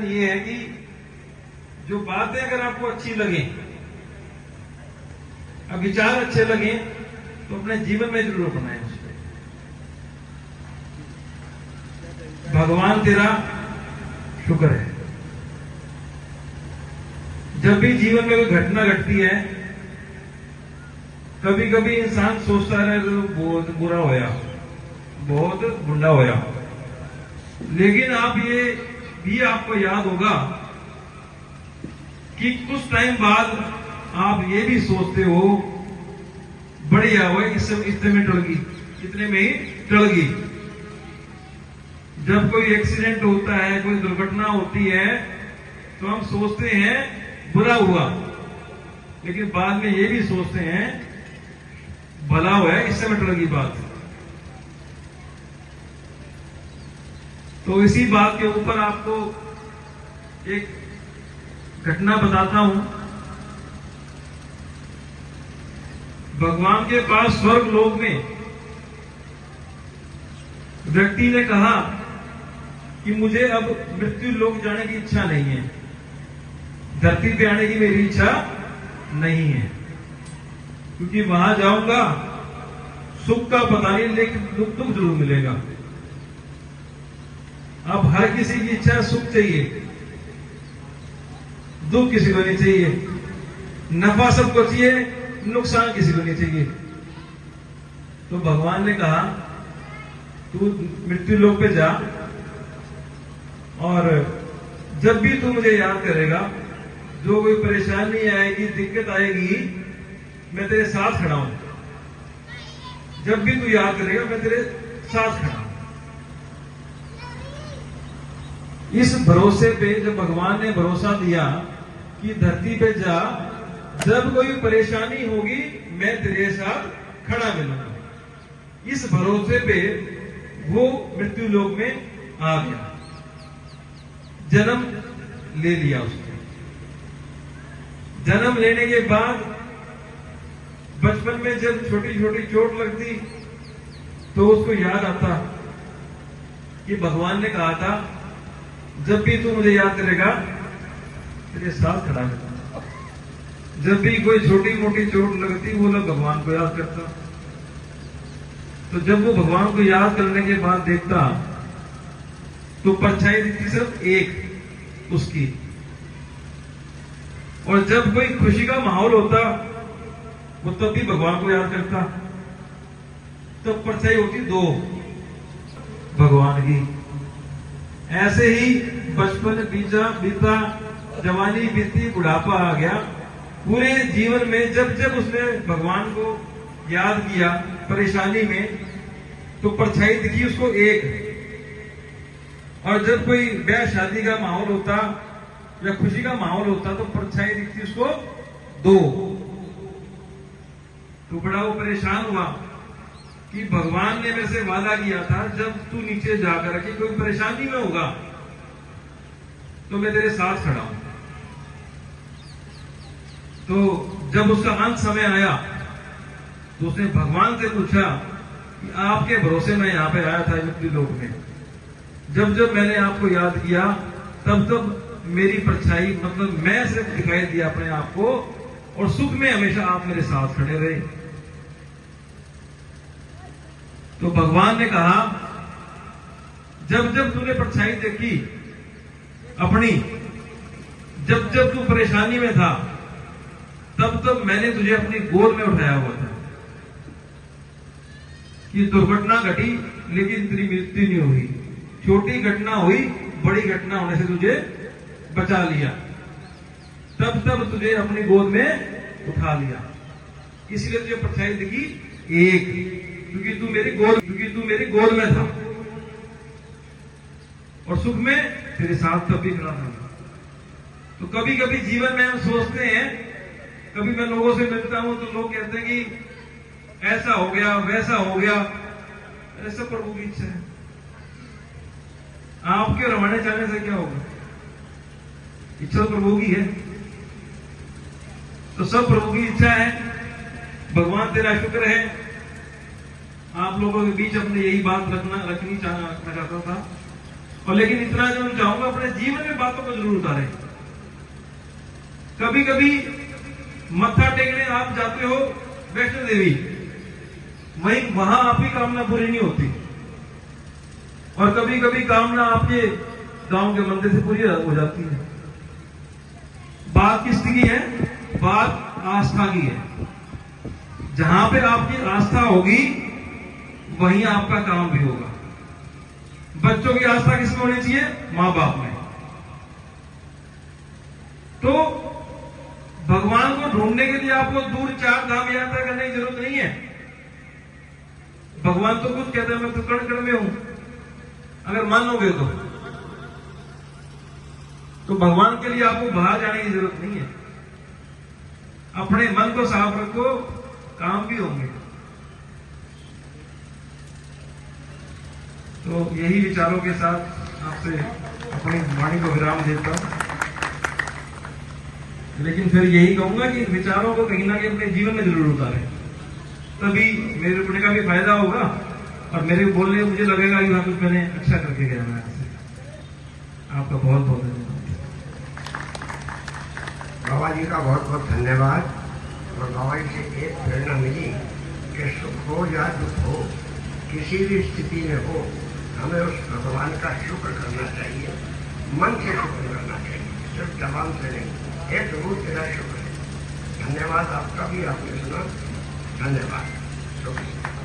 ये है कि जो बातें अगर आपको अच्छी लगे, अब विचार अच्छे लगे, तो अपने जीवन में जरूर अपनाएं उसको। भगवान तेरा शुक्र है। जब भी जीवन में कोई घटना घटती है, कभी कभी इंसान सोचता है तो बहुत बुरा होया, बहुत बुरा होया, लेकिन आप ये भी आपको याद होगा कि कुछ टाइम बाद आप ये भी सोचते हो बढ़िया हुआ, इतने में टल गई, इतने में ही टल गई। जब कोई एक्सीडेंट होता है, कोई दुर्घटना होती है, तो हम सोचते हैं बुरा हुआ, लेकिन बाद में ये भी सोचते हैं भला हुआ है, इससे में टल गई बात। तो इसी बात के ऊपर आपको एक घटना बताता हूं। भगवान के पास स्वर्ग लोक में व्यक्ति ने कहा कि मुझे अब मृत्यु लोक जाने की इच्छा नहीं है, धरती पे आने की मेरी इच्छा नहीं है, क्योंकि वहां जाऊंगा सुख का पता नहीं, लेकिन दुख जरूर मिलेगा। अब हर किसी की इच्छा सुख चाहिए, दुख किसी को नहीं चाहिए, नफा सबको चाहिए, नुकसान किसी को नहीं चाहिए। तो भगवान ने कहा तू मृत्यु लोक पे जा, और जब भी तू मुझे याद करेगा, जो कोई परेशानी आएगी, दिक्कत आएगी, मैं तेरे साथ खड़ा हूं। जब भी तू याद करेगा, मैं तेरे साथ खड़ा हूं। इस भरोसे पे जब भगवान ने भरोसा दिया कि धरती पे जा, जब कोई परेशानी होगी मैं तेरे साथ खड़ा मिलूंगा, इस भरोसे पे वो मृत्यु लोक में आ गया, जन्म ले लिया उसने। जन्म लेने के बाद बचपन में जब छोटी छोटी चोट लगती, तो उसको याद आता कि भगवान ने कहा था जब भी तू मुझे याद करेगा तेरे साथ खड़ा रहूंगा। जब भी कोई छोटी मोटी चोट लगती, वो लोग भगवान को याद करता। तो जब वो भगवान को याद करने के बाद देखता, तो परछाई दिखती सिर्फ एक उसकी, और जब कोई खुशी का माहौल होता, वो तब भी भगवान को याद करता, तब परछाई होती दो भगवान की। ऐसे ही बचपन बीता, जवानी बीती, बुढ़ापा आ गया। पूरे जीवन में जब जब उसने भगवान को याद किया परेशानी में, तो परछाई दिखी उसको एक, और जब कोई ब्याह शादी का माहौल होता या खुशी का माहौल होता, तो परछाई दिखती उसको दो। तो बड़ा वो परेशान हुआ कि भगवान ने मेरे से वादा किया था, जब तू नीचे जाकर के कोई परेशानी में होगा तो मैं तेरे साथ खड़ा हूं। तो जब उसका अंत समय आया, तो उसने भगवान से पूछा कि आपके भरोसे मैं यहां पे आया था मृत्यु लोक में, जब जब मैंने आपको याद किया, तब तब मेरी परछाई, मतलब मैं सिर्फ दिखाई दिया अपने आप को, और सुख में हमेशा आप मेरे साथ खड़े रहे। तो भगवान ने कहा जब जब तूने परछाई देखी अपनी, जब जब तू परेशानी में था, तब तब मैंने तुझे अपनी गोद में उठाया हुआ था। कि दुर्घटना घटी, लेकिन तेरी मृत्यु नहीं हुई, छोटी घटना हुई, बड़ी घटना होने से तुझे बचा लिया, तब तब तुझे अपनी गोद में उठा लिया। इसलिए तुझे परछाई दिखी एक, क्योंकि तू मेरी गोद में था, और सुख में तेरे साथ तब भी खड़ा था। तो कभी कभी जीवन में हम सोचते हैं, कभी मैं लोगों से मिलता हूं तो लोग कहते हैं कि ऐसा हो गया, वैसा हो गया। ऐसा प्रभु की इच्छा है, आपके रवाने जाने से क्या होगा? इच्छा प्रभु की है, तो सब प्रभु की इच्छा है। भगवान तेरा शुक्र है। आप लोगों के बीच अपने यही बात रखना चाहता था। और लेकिन इतना जो मैं चाहूंगा, अपने जीवन में बातों को जरूर उतारें। कभी कभी मत्था टेकने आप जाते हो वैष्णो देवी, वहां आपकी कामना पूरी नहीं होती, और कभी कभी कामना आपके गांव के मंदिर से पूरी हो जाती है। बात किसकी है? बात आस्था की है। जहां पे आपकी आस्था होगी वहीं आपका काम भी होगा। बच्चों की आस्था किसमें होनी चाहिए? मां बाप में। तो भगवान को ढूंढने के लिए आपको दूर 4 धाम यात्रा करने की जरूरत नहीं है। भगवान तो खुद कहते हैं मैं तो कण कण में हूं, अगर मानोगे तो भगवान के लिए आपको बाहर जाने की जरूरत नहीं है। अपने मन को साफ रखो, काम भी होंगे। तो यही विचारों के साथ आपसे अपनी वाणी को विराम देता हूं, लेकिन फिर यही कहूंगा कि विचारों को कहीं ना कहीं अपने जीवन में जरूर उतारें, तभी मेरे रुकने का भी फायदा होगा और मेरे बोलने मुझे लगेगा कि हाँ कुछ मैंने अच्छा करके गया। मैं आपका बहुत बहुत धन्यवाद। बाबा जी का बहुत बहुत धन्यवाद। और बाबा जी से एक प्रेरणा मिली कि सुख हो या दुख हो, किसी भी स्थिति में हो, हमें उस भगवान का शुक्र करना चाहिए, मन से शुक्र करना चाहिए, सिर्फ जबान से नहीं। हे प्रभु तेरा शुक्र है। धन्यवाद आपका भी, आपने सुना। धन्यवाद। शुक्रिया।